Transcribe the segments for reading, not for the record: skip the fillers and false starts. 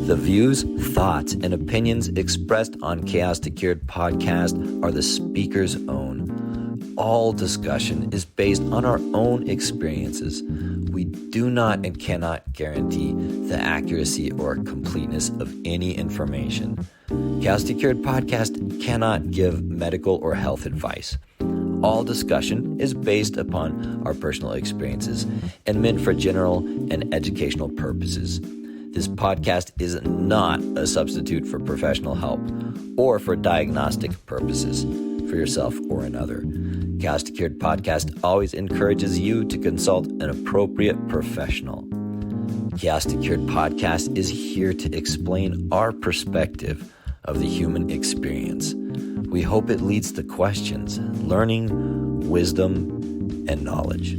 The views, thoughts, and opinions expressed on Chaos2Cured podcast are the speaker's own. All discussion is based on our own experiences. We do not and cannot guarantee the accuracy or completeness of any information. Chaos2Cured podcast cannot give medical or health advice. All discussion is based upon our personal experiences and meant for general and educational purposes. This podcast is not a substitute for professional help or for diagnostic purposes for yourself or another. Chaos2Cured podcast always encourages you to consult an appropriate professional. Chaos2Cured podcast is here to explain our perspective of the human experience. We hope it leads to questions, learning, wisdom, and knowledge.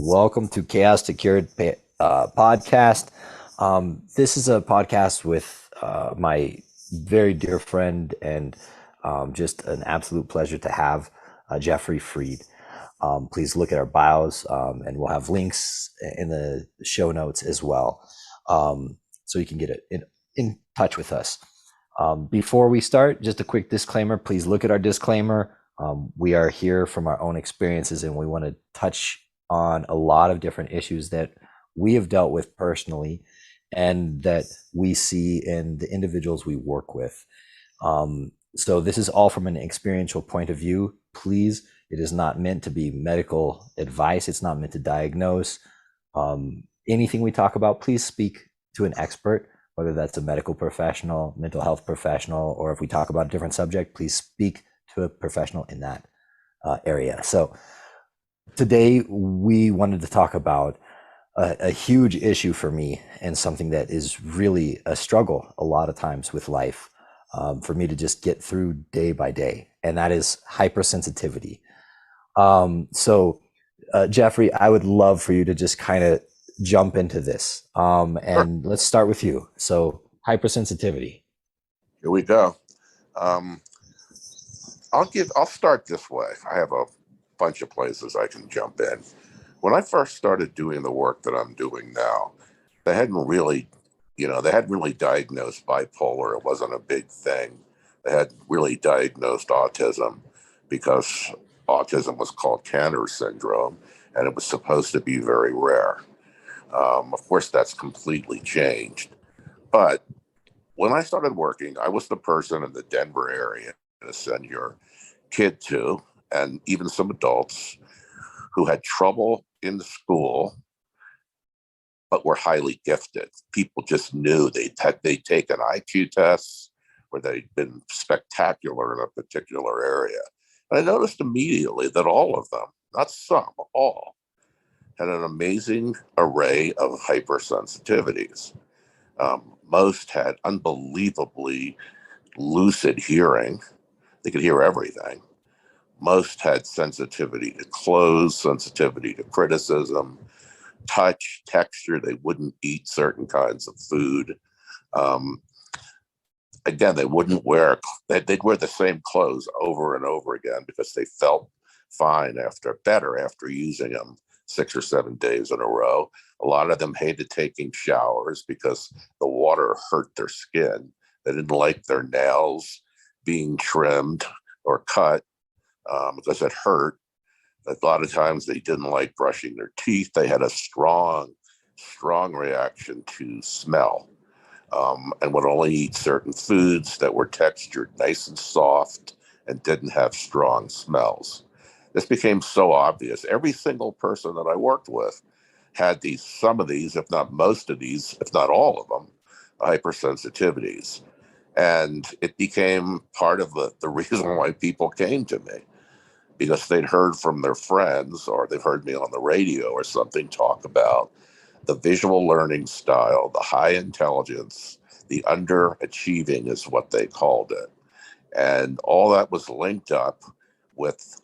Welcome to Chaos2Cured podcast. This is a podcast with my very dear friend and just an absolute pleasure to have Jeffrey Fried. Please look at our bios and we'll have links in the show notes as well. So you can get in touch with us. Before we start, just a quick disclaimer. Please look at our disclaimer. We are here from our own experiences, and we want to touch on a lot of different issues that we have dealt with personally and that we see in the individuals we work with. So this is all from an experiential point of view. Please, it is not meant to be medical advice. It's not meant to diagnose. Anything we talk about, please speak to an expert, whether that's a medical professional, mental health professional, or if we talk about a different subject, please speak to a professional in that area. So today we wanted to talk about a huge issue for me and something that is really a struggle a lot of times with life for me to just get through day by day, and that is hypersensitivity. So Jeffrey, I would love for you to just kind of jump into this. And let's start with you. So hypersensitivity. Here we go. I'll start this way. I have a bunch of places I can jump in. When I first started doing the work that I'm doing now, they hadn't really diagnosed bipolar. It wasn't a big thing. They hadn't really diagnosed autism because autism was called Cantor syndrome, and it was supposed to be very rare. Of course, that's completely changed. But when I started working, I was the person in the Denver area to send your kid to, and even some adults who had trouble in school, but were highly gifted. People just knew they'd taken IQ tests or they'd been spectacular in a particular area. And I noticed immediately that all of them, not some, all, had an amazing array of hypersensitivities. Most had unbelievably lucid hearing. They could hear everything. Most had sensitivity to clothes, sensitivity to criticism, touch, texture. They wouldn't eat certain kinds of food. Again, they'd wear the same clothes over and over again because they felt fine after using them 6 or 7 days in a row. A lot of them hated taking showers because the water hurt their skin. They didn't like their nails being trimmed or cut because it hurt. A lot of times they didn't like brushing their teeth. They had a strong reaction to smell and would only eat certain foods that were textured nice and soft and didn't have strong smells. This became so obvious. Every single person that I worked with had some of these, if not most of these, if not all of them, hypersensitivities. And it became part of the reason why people came to me, because they'd heard from their friends or they've heard me on the radio or something talk about the visual learning style, the high intelligence, the underachieving is what they called it. And all that was linked up with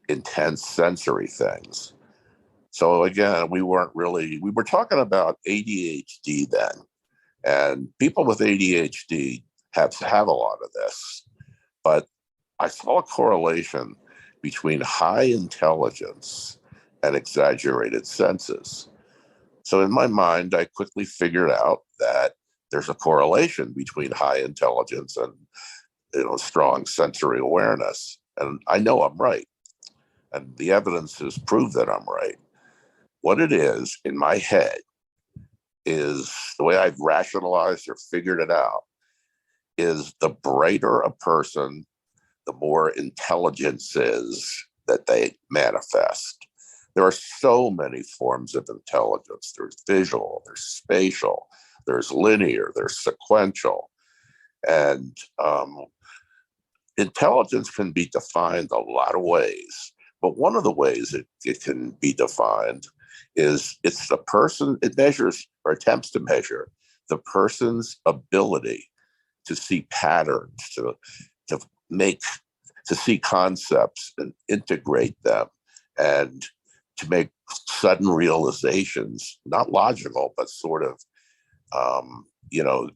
intense sensory things. So again, we were talking about ADHD then, and people with ADHD have a lot of this, but I saw a correlation between high intelligence and exaggerated senses. So in my mind, I quickly figured out that there's a correlation between high intelligence and strong sensory awareness. And I know I'm right. And the evidence has proved that I'm right. What it is in my head is the way I've rationalized or figured it out is the brighter a person, the more intelligence is that they manifest. There are so many forms of intelligence. There's visual, there's spatial, there's linear, there's sequential. And intelligence can be defined a lot of ways. But one of the ways it can be defined is it's the person, it measures or attempts to measure the person's ability to see patterns, to make, to see concepts and integrate them, and to make sudden realizations, not logical, but sort of,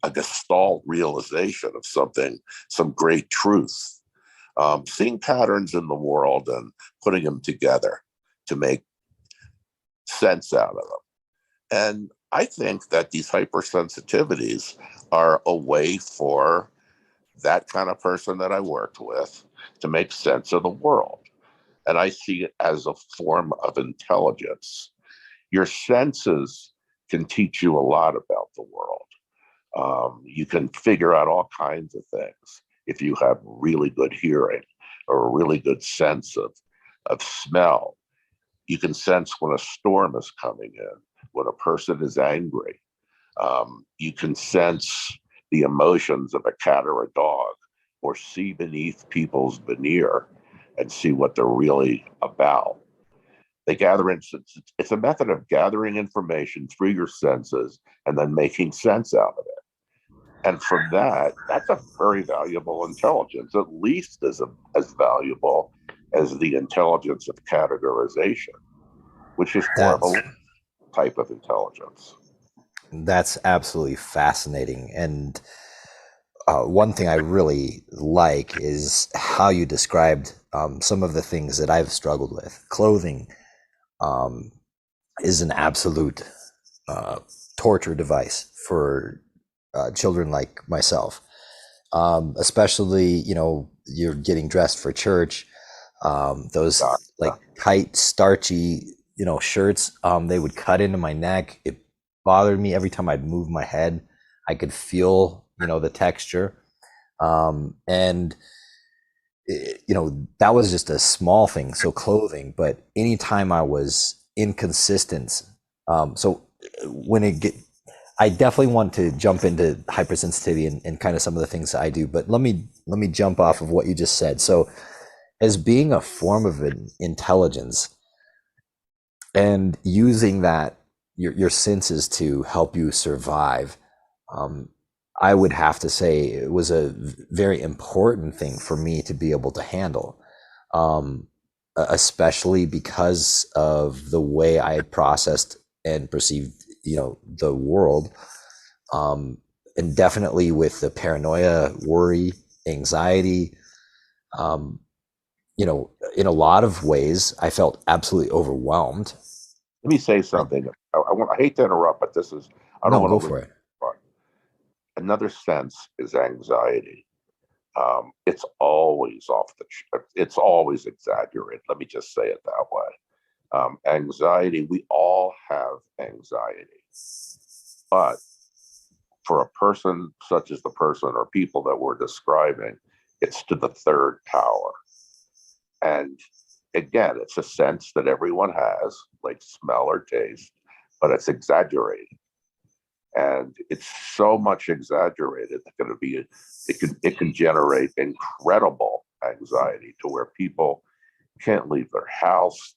a gestalt realization of something, some great truth. Seeing patterns in the world and putting them together to make sense out of them. And I think that these hypersensitivities are a way for that kind of person that I worked with to make sense of the world. And I see it as a form of intelligence. Your senses can teach you a lot about the world. You can figure out all kinds of things if you have really good hearing or a really good sense of smell. You can sense when a storm is coming in, when a person is angry. You can sense the emotions of a cat or a dog, or see beneath people's veneer and see what they're really about. They gather it's a method of gathering information through your senses and then making sense out of it. And from that's a very valuable intelligence, at least as valuable as the intelligence of categorization, which is more of a type of intelligence. That's absolutely fascinating. And one thing I really like is how you described some of the things that I've struggled with. Clothing is an absolute torture device for children like myself, especially, you're getting dressed for church. Those like tight, starchy, shirts, they would cut into my neck. It bothered me every time I'd move my head. I could feel, the texture. And that was just a small thing. So clothing, but anytime I was inconsistent, so when I definitely want to jump into hypersensitivity and kind of some of the things that I do, but let me jump off of what you just said. So as being a form of an intelligence and using that, your senses to help you survive, I would have to say it was a very important thing for me to be able to handle, especially because of the way I had processed and perceived, the world, and definitely with the paranoia, worry, anxiety. In a lot of ways, I felt absolutely overwhelmed. Let me say something. I hate to interrupt, but this is, I don't No, want go to for it. Another sense is anxiety. It's always it's always exaggerated. Let me just say it that way. Anxiety, we all have anxiety. But for a person such as the person or people that we're describing, it's to the third power. And again, it's a sense that everyone has, like smell or taste, but it's exaggerated. And it's so much exaggerated that it can generate incredible anxiety to where people can't leave their house,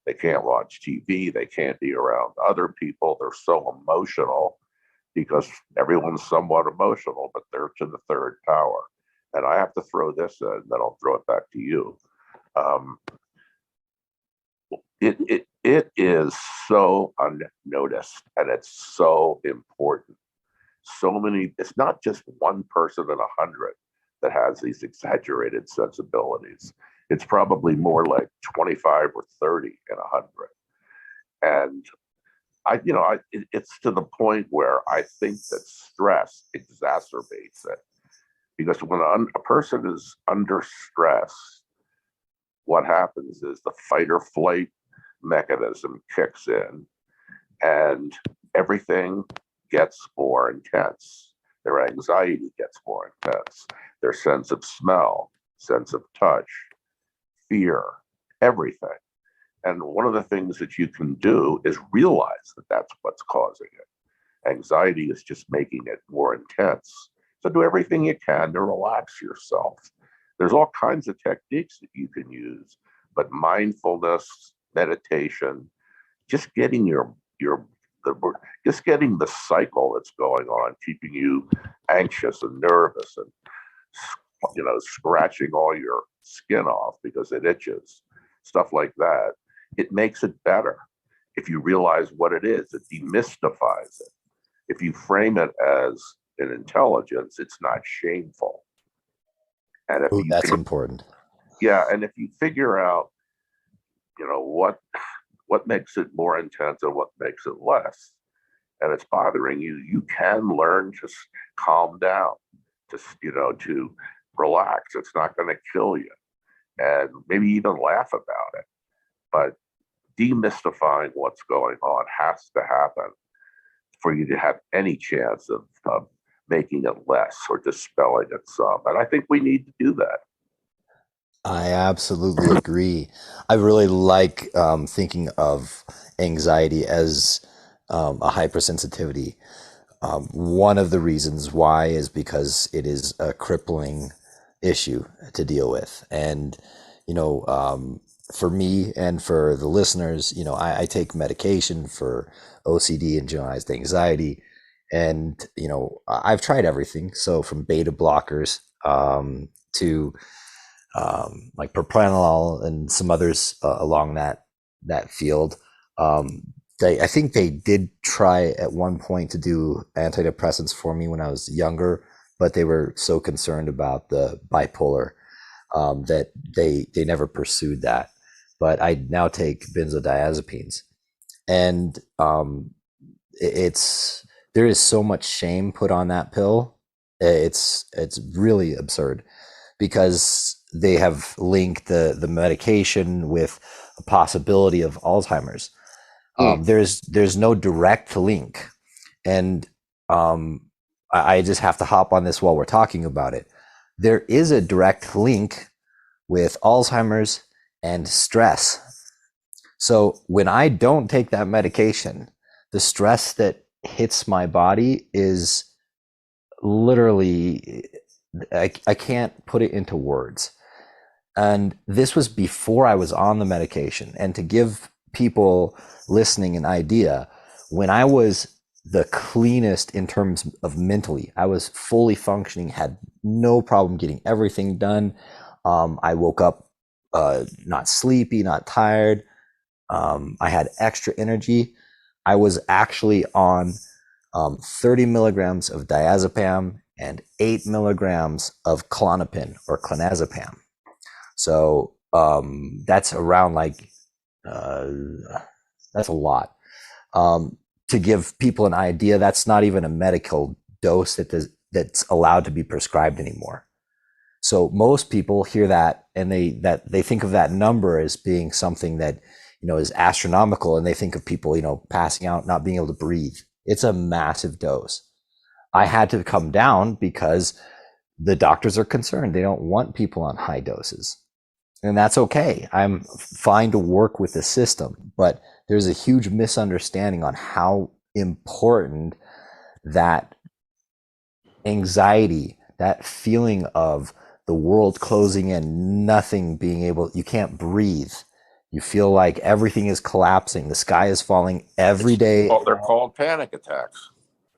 they can't watch TV, they can't be around other people. They're so emotional because everyone's somewhat emotional, but they're to the third power. And I have to throw this in, then I'll throw it back to you. Um, it is so unnoticed, and it's so important. So many, it's not just one person in 100 that has these exaggerated sensibilities. It's probably more like 25 or 30 in 100. And it's to the point where I think that stress exacerbates it, because when a person is under stress, what happens is the fight or flight mechanism kicks in, and everything gets more intense. Their anxiety gets more intense. Their sense of smell, sense of touch, fear, everything. And one of the things that you can do is realize that that's what's causing it. Anxiety is just making it more intense. So do everything you can to relax yourself. There's all kinds of techniques that you can use, but mindfulness, meditation, just getting just getting the cycle that's going on, keeping you anxious and nervous and scratching all your skin off because it itches, stuff like that. It makes it better. If you realize what it is, it demystifies it. If you frame it as an intelligence, it's not shameful. And if Ooh, you that's important. yeah, and if you figure out, what makes it more intense and what makes it less, and it's bothering you, you can learn to calm down, to relax. It's not going to kill you, and maybe even laugh about it. But demystifying what's going on has to happen for you to have any chance of making it less or dispelling it some. And I think we need to do that. I absolutely agree. I really like thinking of anxiety as a hypersensitivity. One of the reasons why is because it is a crippling issue to deal with. And, for me and for the listeners, I take medication for OCD and generalized anxiety. And, I've tried everything. So from beta blockers to like propranolol and some others along that field. I think they did try at one point to do antidepressants for me when I was younger, but they were so concerned about the bipolar that they never pursued that. But I now take benzodiazepines, and it's there is so much shame put on that pill. It's really absurd because they have linked the medication with a possibility of Alzheimer's. There's no direct link, and I just have to hop on this while we're talking about it. There is a direct link with Alzheimer's and stress. So when I don't take that medication, the stress that hits my body is literally, I can't put it into words. And this was before I was on the medication. And to give people listening an idea, when I was the cleanest in terms of mentally, I was fully functioning, had no problem getting everything done. I woke up not sleepy, not tired. I had extra energy. I was actually on 30 milligrams of diazepam and 8 milligrams of Klonopin or clonazepam. So that's around that's a lot. To give people an idea, that's not even a medical dose that's allowed to be prescribed anymore. So most people hear that and they think of that number as being something that is astronomical, and they think of people passing out, not being able to breathe. It's a massive dose. I had to come down because the doctors are concerned. They don't want people on high doses. And that's okay. I'm fine to work with the system, but there's a huge misunderstanding on how important that anxiety, that feeling of the world closing in, nothing being able, you can't breathe. You feel like everything is collapsing. The sky is falling every day. They're called panic attacks.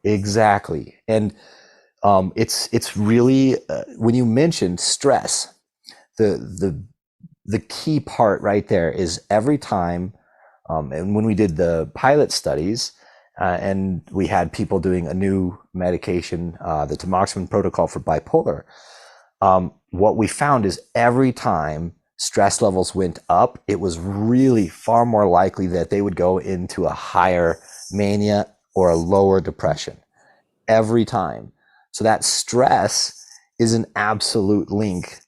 Exactly. And it's really, when you mentioned stress, the key part right there is every time, and when we did the pilot studies, and we had people doing a new medication, the tamoxifen protocol for bipolar, what we found is every time stress levels went up, it was really far more likely that they would go into a higher mania or a lower depression every time. So that stress is an absolute link.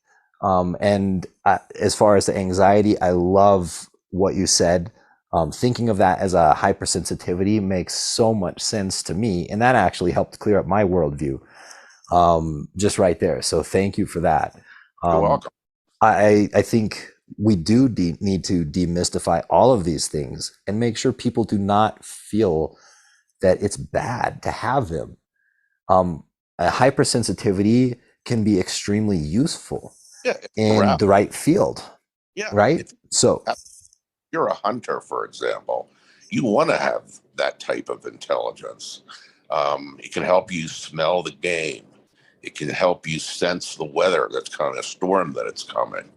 And as far as the anxiety, I love what you said. Thinking of that as a hypersensitivity makes so much sense to me. And that actually helped clear up my worldview just right there. So thank you for that. You're Um, welcome. I think we do need to demystify all of these things and make sure people do not feel that it's bad to have them. Um, a hypersensitivity can be extremely useful Yeah, it's in correct. the right field, Yeah, right? if So, you're a hunter, for example, you want to have that type of intelligence. It can help you smell the game. It can help you sense the weather that's coming, a storm that it's coming,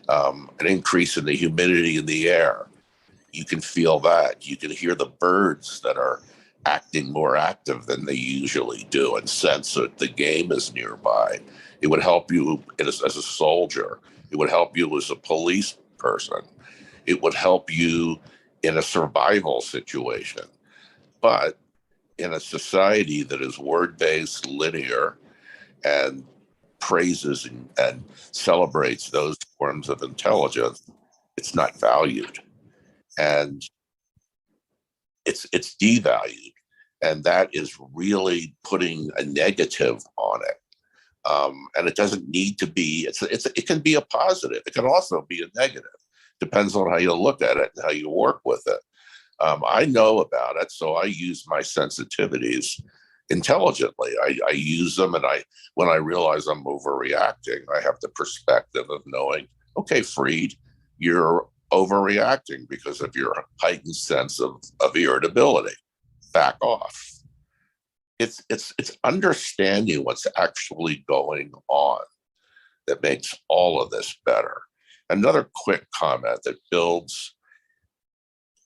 an increase in the humidity in the air. You can feel that. You can hear the birds that are acting more active than they usually do and sense that the game is nearby. It would help you as a soldier. It would help you as a police person. It would help you in a survival situation. But in a society that is word based, linear, and praises and celebrates those forms of intelligence, it's not valued. And it's devalued, and that is really putting a negative on it. And it doesn't need to be. It can be a positive. It can also be a negative. Depends on how you look at it and how you work with it. I know about it, so I use my sensitivities intelligently. I use them, and when I realize I'm overreacting, I have the perspective of knowing, okay, Freed, you're overreacting because of your heightened sense of irritability. Back off. It's understanding what's actually going on that makes all of this better. Another quick comment that builds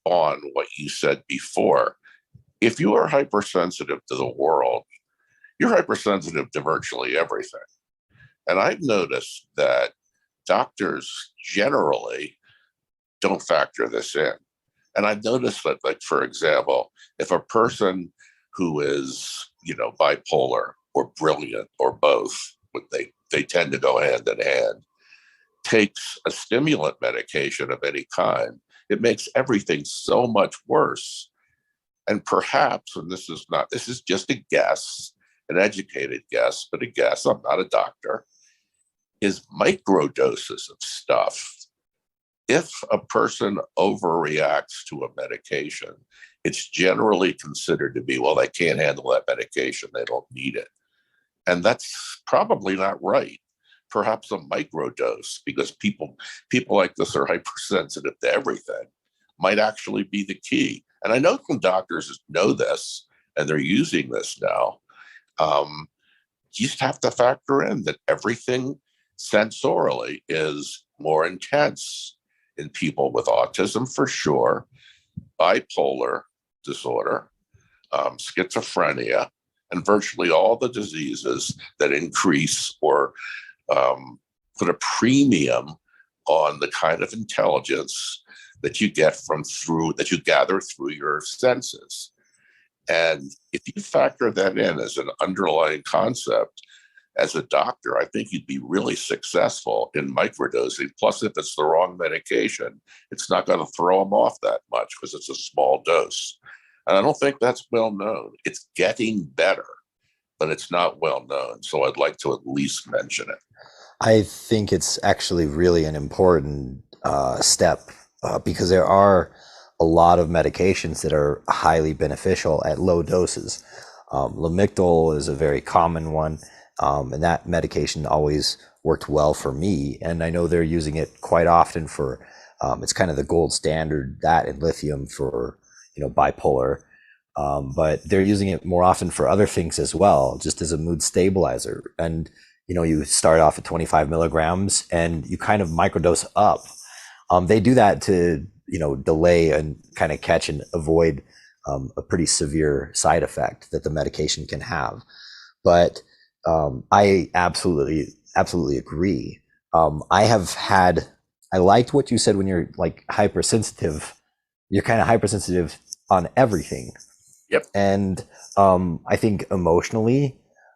on what you said before. If you are hypersensitive to the world, you're hypersensitive to virtually everything. And I've noticed that doctors generally don't factor this in. And I've noticed that, like, for example, if a person who is, bipolar or brilliant or both, they tend to go hand in hand, takes a stimulant medication of any kind, it makes everything so much worse. And perhaps, and this is just a guess, an educated guess, but a guess, I'm not a doctor, is microdoses of stuff. If a person overreacts to a medication, it's generally considered to be, well, they can't handle that medication, they don't need it. And that's probably not right. Perhaps a microdose, because people like this are hypersensitive to everything, might actually be the key. And I know some doctors know this, and they're using this now. You just have to factor in that everything sensorially is more intense in people with autism, for sure, bipolar disorder, schizophrenia, and virtually all the diseases that increase or put a premium on the kind of intelligence that you get that you gather through your senses. And if you factor that in as an underlying concept, as a doctor, I think you'd be really successful in microdosing. Plus, if it's the wrong medication, it's not going to throw them off that much because it's a small dose. And I don't think that's well known. It's getting better, but it's not well known. So I'd like to at least mention it. I think it's actually really an important step because there are a lot of medications that are highly beneficial at low doses. Lamictal is a very common one, and that medication always worked well for me. And I know they're using it quite often for, it's kind of the gold standard, that and lithium for, bipolar. But they're using it more often for other things as well, just as a mood stabilizer. And you start off at 25 milligrams and you kind of microdose up. They do that to, delay and kind of catch and avoid a pretty severe side effect that the medication can have. But I absolutely agree. I I liked what you said when you're like hypersensitive. You're kind of hypersensitive on everything. Yep. And I think emotionally,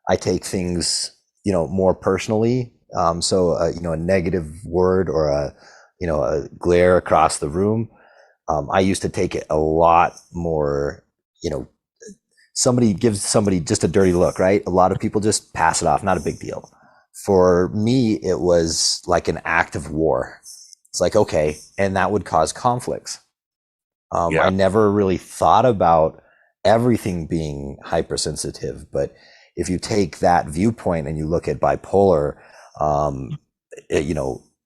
I take things, more personally. So, a negative word or a glare across the room, I used to take it a lot more, somebody gives somebody just a dirty look, right? A lot of people just pass it off, not a big deal. For me, it was like an act of war. It's like, okay, and that would cause conflicts. I Yeah. never really thought about everything being hypersensitive, but if you take that viewpoint and you look at bipolar, um,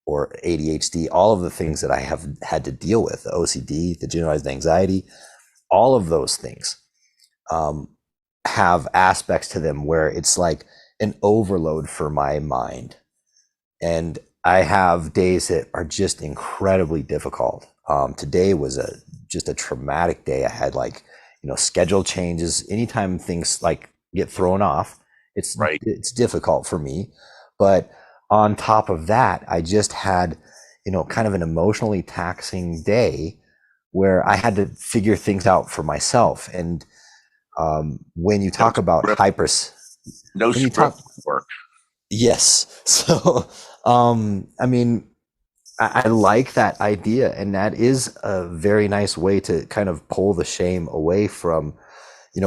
or ADHD, all of the things that I have had to deal with, the OCD, the generalized anxiety, all of those things um, have aspects to them where it's like an overload for my mind. And I have days that are just incredibly difficult. Today was just a traumatic day. I had like, schedule changes. Anytime things like get thrown off, Right. it's difficult for me. But on top of that, I just had, kind of an emotionally taxing day where I had to figure things out for myself. And when you No talk about script. No when you talk, script work. yes. So, I mean, I like that idea, and that is a very nice way to kind of pull the shame away from,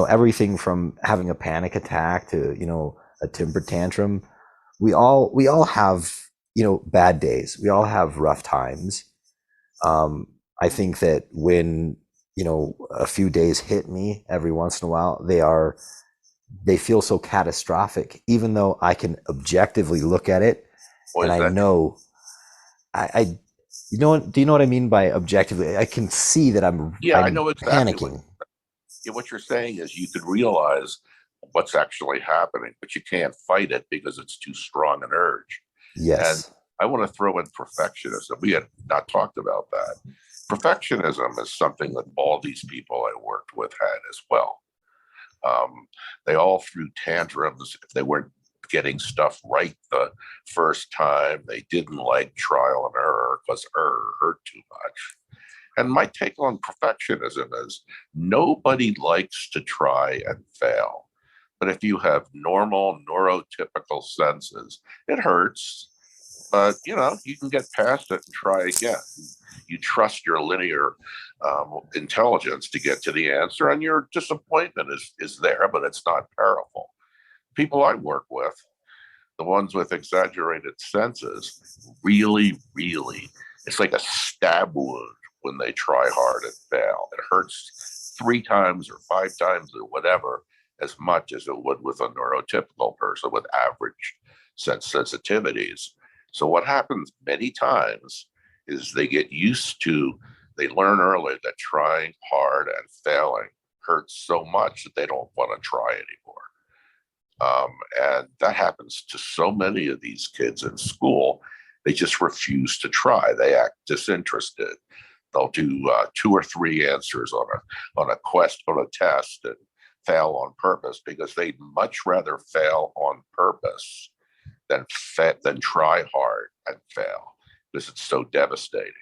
everything from having a panic attack to, a temper tantrum. We all have, bad days. We all have rough times. I think that when, a few days hit me every once in a while, they feel so catastrophic, even though I can objectively look at it Boy, and is I that know I do you know what I mean by objectively? I can see that yeah, I I'm know exactly panicking. what you're saying is you could realize what's actually happening, but you can't fight it because it's too strong an urge. And Yes. I want to throw in perfectionism. We had not talked about that. Perfectionism is something that all these people I worked with had as well. They all threw tantrums if they weren't getting stuff right the first time. They didn't like trial and error because error hurt too much. And my take on perfectionism is nobody likes to try and fail. But if you have normal neurotypical senses, it hurts, but you can get past it and try again. You trust your linear intelligence to get to the answer, and your disappointment is there, but it's not powerful. People I work with, the ones with exaggerated senses, really, really, it's like a stab wound when they try hard and fail. It hurts 3 times or 5 times or whatever as much as it would with a neurotypical person with average sense sensitivities. So what happens many times is they learn early that trying hard and failing hurts so much that they don't want to try anymore. And that happens to so many of these kids in school. They just refuse to try. They act disinterested. They'll do 2 or 3 answers on a test and fail on purpose because they'd much rather fail on purpose than try hard and fail because it's so devastating.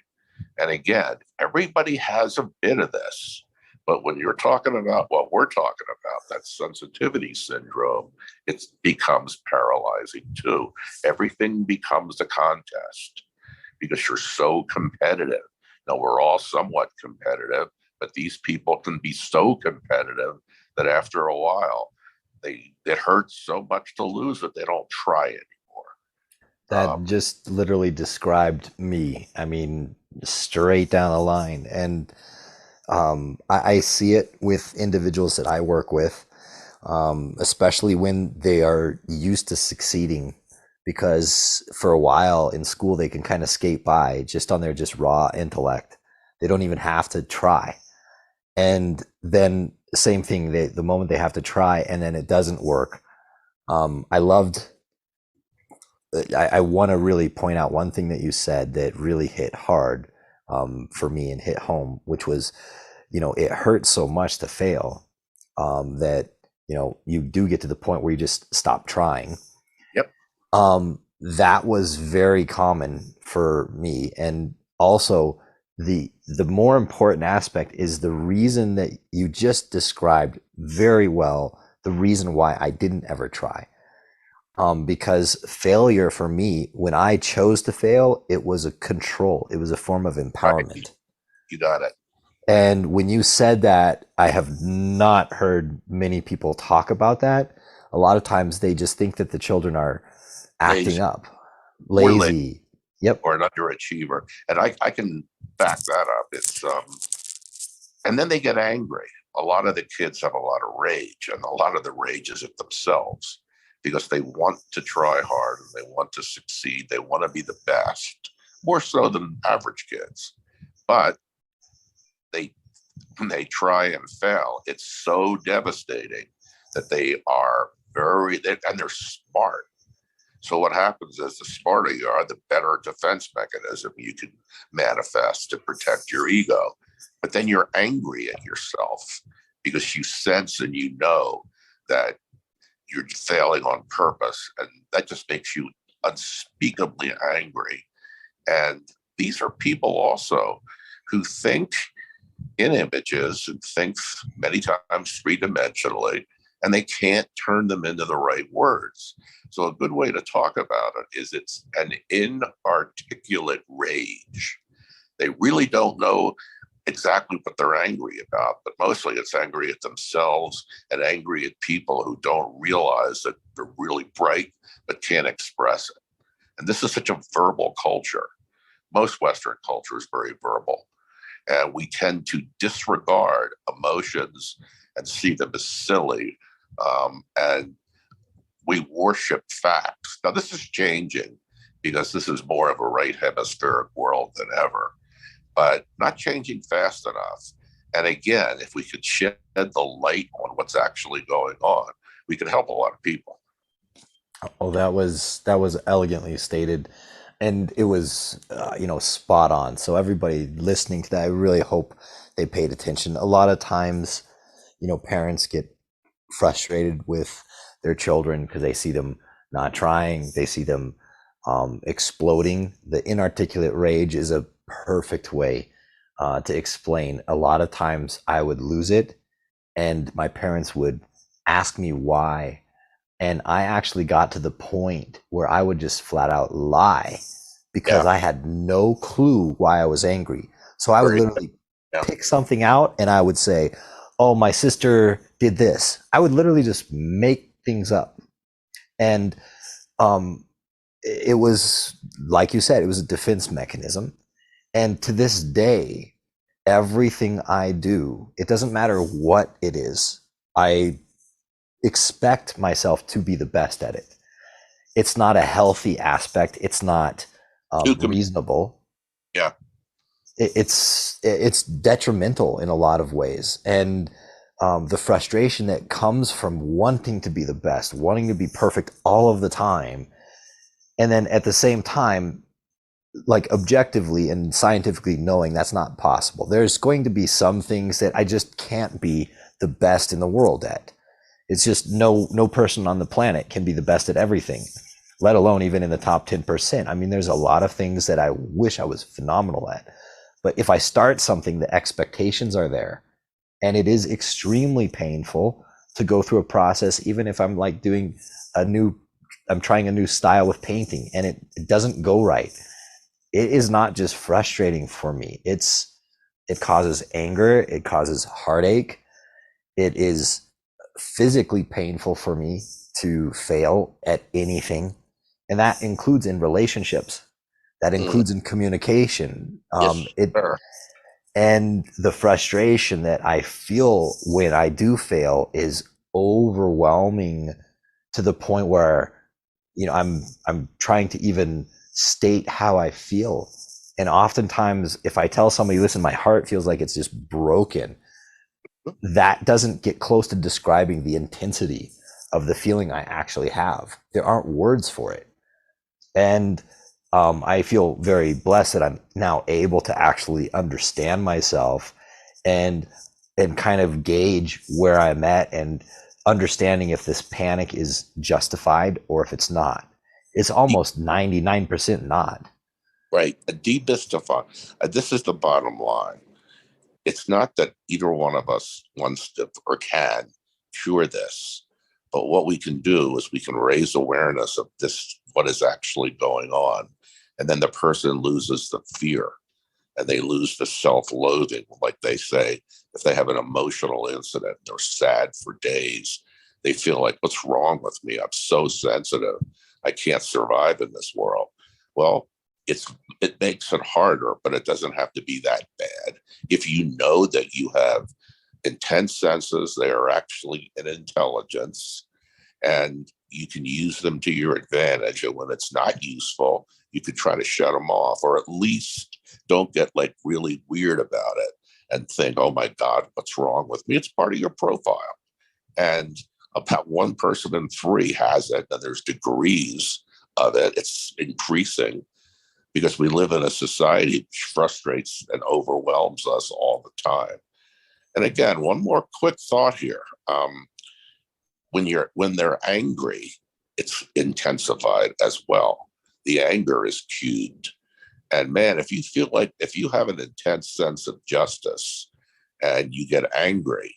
And again, everybody has a bit of this. But when you're talking about what we're talking about, that sensitivity syndrome, it becomes paralyzing too. Everything becomes a contest because you're so competitive. Now, we're all somewhat competitive, but these people can be so competitive that after a while, it hurts so much to lose that they don't try anymore. That just literally described me. I mean, straight down the line. And I see it with individuals that I work with, especially when they are used to succeeding. Because for a while in school, they can kind of skate by just on their just raw intellect. They don't even have to try. And then same thing, the moment they have to try and then it doesn't work. I loved I want to really point out one thing that you said that really hit hard for me and hit home, which was, it hurts so much to fail that, you do get to the point where you just stop trying. Yep. that was very common for me. And also the more important aspect is the reason that you just described very well, the reason why I didn't ever try. Because failure for me, when I chose to fail, it was a control. It was a form of Right. empowerment. You got it. And when you said that, I have not heard many people talk about that. A lot of times they just think that the children are acting Lazy up, or lazy lazy. Yep. or an underachiever. And I can back that up. And then they get angry. A lot of the kids have a lot of rage, and a lot of the rage is at themselves because they want to try hard and they want to succeed. They want to be the best, more so than average kids. But they when they try and fail, it's so devastating that they are and they're smart. So what happens is the smarter you are, the better defense mechanism you can manifest to protect your ego. But then you're angry at yourself because you sense and you know that you're failing on purpose. And that just makes you unspeakably angry. And these are people also who think in images and think many times three-dimensionally, and they can't turn them into the right words. So a good way to talk about it is it's an inarticulate rage. They really don't know exactly what they're angry about, but mostly it's angry at themselves and angry at people who don't realize that they're really bright but can't express it. And this is such a verbal culture. Most Western culture is very verbal. And we tend to disregard emotions and see them as silly. And we worship facts. Now, this is changing because this is more of a right hemispheric world than ever, but not changing fast enough. And again, if we could shed the light on what's actually going on, we could help a lot of people. Oh, that was elegantly stated, and it was spot on. So everybody listening to that, I really hope they paid attention. A lot of times, parents get frustrated with their children because they see them not trying, they see them exploding. The inarticulate rage is a perfect way to explain. A lot of times I would lose it, and my parents would ask me why. And I actually got to the point where I would just flat out lie because Yeah, I had no clue why I was angry. So I would very, literally yeah. pick something out and I would say, "Oh, my sister did this." I would literally just make things up. And um, it was, like you said, it was a defense mechanism. And to this day, everything I do, it doesn't matter what it is, I expect myself to be the best at it. It's not a healthy aspect. It's not Too com- reasonable. yeah. It's detrimental in a lot of ways, and the frustration that comes from wanting to be the best, wanting to be perfect all of the time, and then at the same time, like objectively and scientifically knowing that's not possible. There's going to be some things that I just can't be the best in the world at. It's just no person on the planet can be the best at everything, let alone even in the top 10%. I mean, there's a lot of things that I wish I was phenomenal at. But if I start something, the expectations are there. And it is extremely painful to go through a process, even if I'm like I'm trying a new style with painting and it doesn't go right. It is not just frustrating for me. It causes anger. It causes heartache. It is physically painful for me to fail at anything. And that includes in relationships. That Mm, includes in communication. yes, sir. And the frustration that I feel when I do fail is overwhelming to the point where, I'm trying to even state how I feel. And oftentimes if I tell somebody, listen, my heart feels like it's just broken, that doesn't get close to describing the intensity of the feeling I actually have. There aren't words for it. And I feel very blessed that I'm now able to actually understand myself and kind of gauge where I'm at and understanding if this panic is justified or if it's not. it's almost 99% not. Right. Demystify. This is the bottom line. It's not that either one of us wants to or can cure this, but what we can do is we can raise awareness of this, what is actually going on. And then the person loses the fear and they lose the self-loathing. Like they say, if they have an emotional incident, they're sad for days. They feel like, what's wrong with me? I'm so sensitive. I can't survive in this world. Well, it makes it harder, but it doesn't have to be that bad. If you know that you have intense senses, they are actually an intelligence, and you can use them to your advantage. And when it's not useful, you could try to shut them off, or at least don't get like really weird about it and think, oh my God, what's wrong with me? It's part of your profile. And about 1 person in 3 has it, and there's degrees of it. It's increasing because we live in a society which frustrates and overwhelms us all the time. And again, one more quick thought here. When they're angry, it's intensified as well. The anger is cubed. And man, if you have an intense sense of justice and you get angry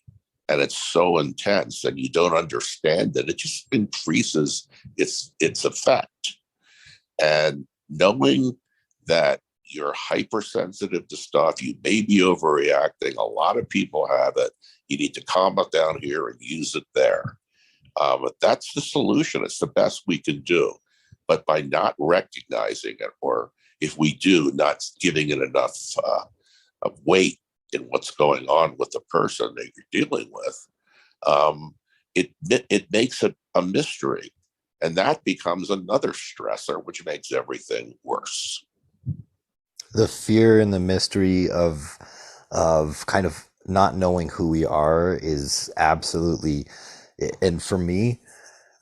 and it's so intense and you don't understand it, it just increases its effect. And knowing that you're hypersensitive to stuff, you may be overreacting. A lot of people have it. You need to calm it down here and use it there. But that's the solution. It's the best we can do. But by not recognizing it, or if we do, not giving it enough of weight in what's going on with the person that you're dealing with, it makes it a mystery. And that becomes another stressor, which makes everything worse. The fear and the mystery of kind of not knowing who we are is absolutely, and for me,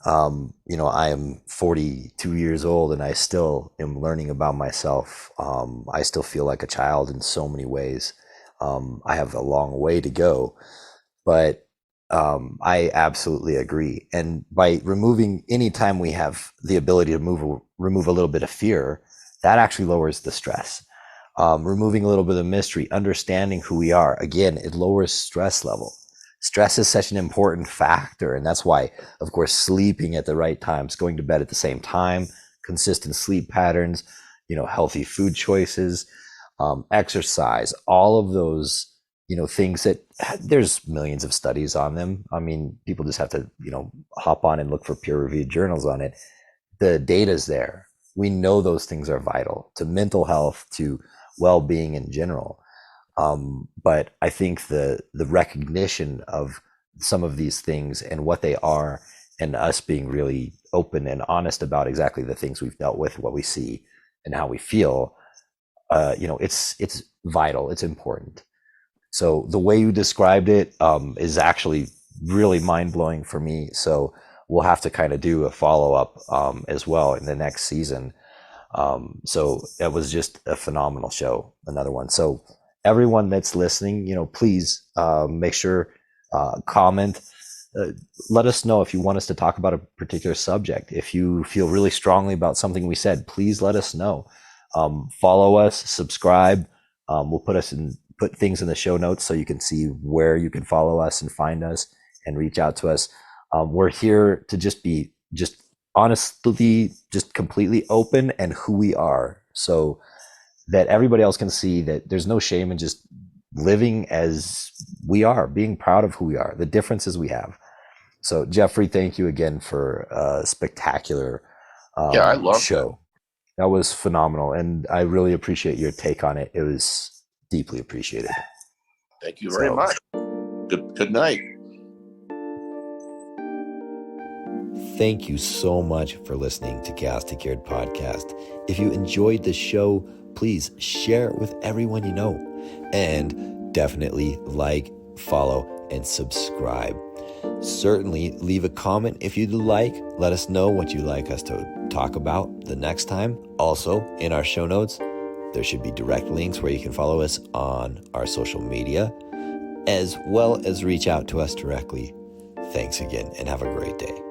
I am 42 years old and I still am learning about myself. I still feel like a child in so many ways. I have a long way to go, but I absolutely agree. And by removing, anytime we have the ability to remove a little bit of fear, that actually lowers the stress. Removing a little bit of mystery, understanding who we are, again, it lowers stress level. Stress is such an important factor, and that's why, of course, sleeping at the right times, going to bed at the same time, consistent sleep patterns, healthy food choices, exercise, all of those, things that there's millions of studies on them. I mean, people just have to, hop on and look for peer-reviewed journals on it. The data's there. We know those things are vital to mental health, to well-being in general. But I think the recognition of some of these things and what they are, and us being really open and honest about exactly the things we've dealt with, what we see, and how we feel, it's vital. It's important. So the way you described it is actually really mind-blowing for me. So we'll have to kind of do a follow-up as well in the next season. So it was just a phenomenal show, another one. So everyone that's listening, please make sure, comment, let us know if you want us to talk about a particular subject. If you feel really strongly about something we said, please let us know. Follow us, subscribe. We'll put things in the show notes so you can see where you can follow us and find us and reach out to us. We're here to just be honestly, just completely open and who we are, so that everybody else can see that there's no shame in just living as we are, being proud of who we are, the differences we have. So Jeffrey, thank you again for a spectacular I love show. That was phenomenal, and I really appreciate your take on it. It was deeply appreciated. Thank you very much. Good night. Thank you so much for listening to Chaos2Cured podcast. If you enjoyed the show, please share it with everyone you know, and definitely like, follow, and subscribe. Certainly leave a comment if you'd like. Let us know what you'd like us to talk about the next time. Also, in our show notes, there should be direct links where you can follow us on our social media, as well as reach out to us directly. Thanks again, and have a great day.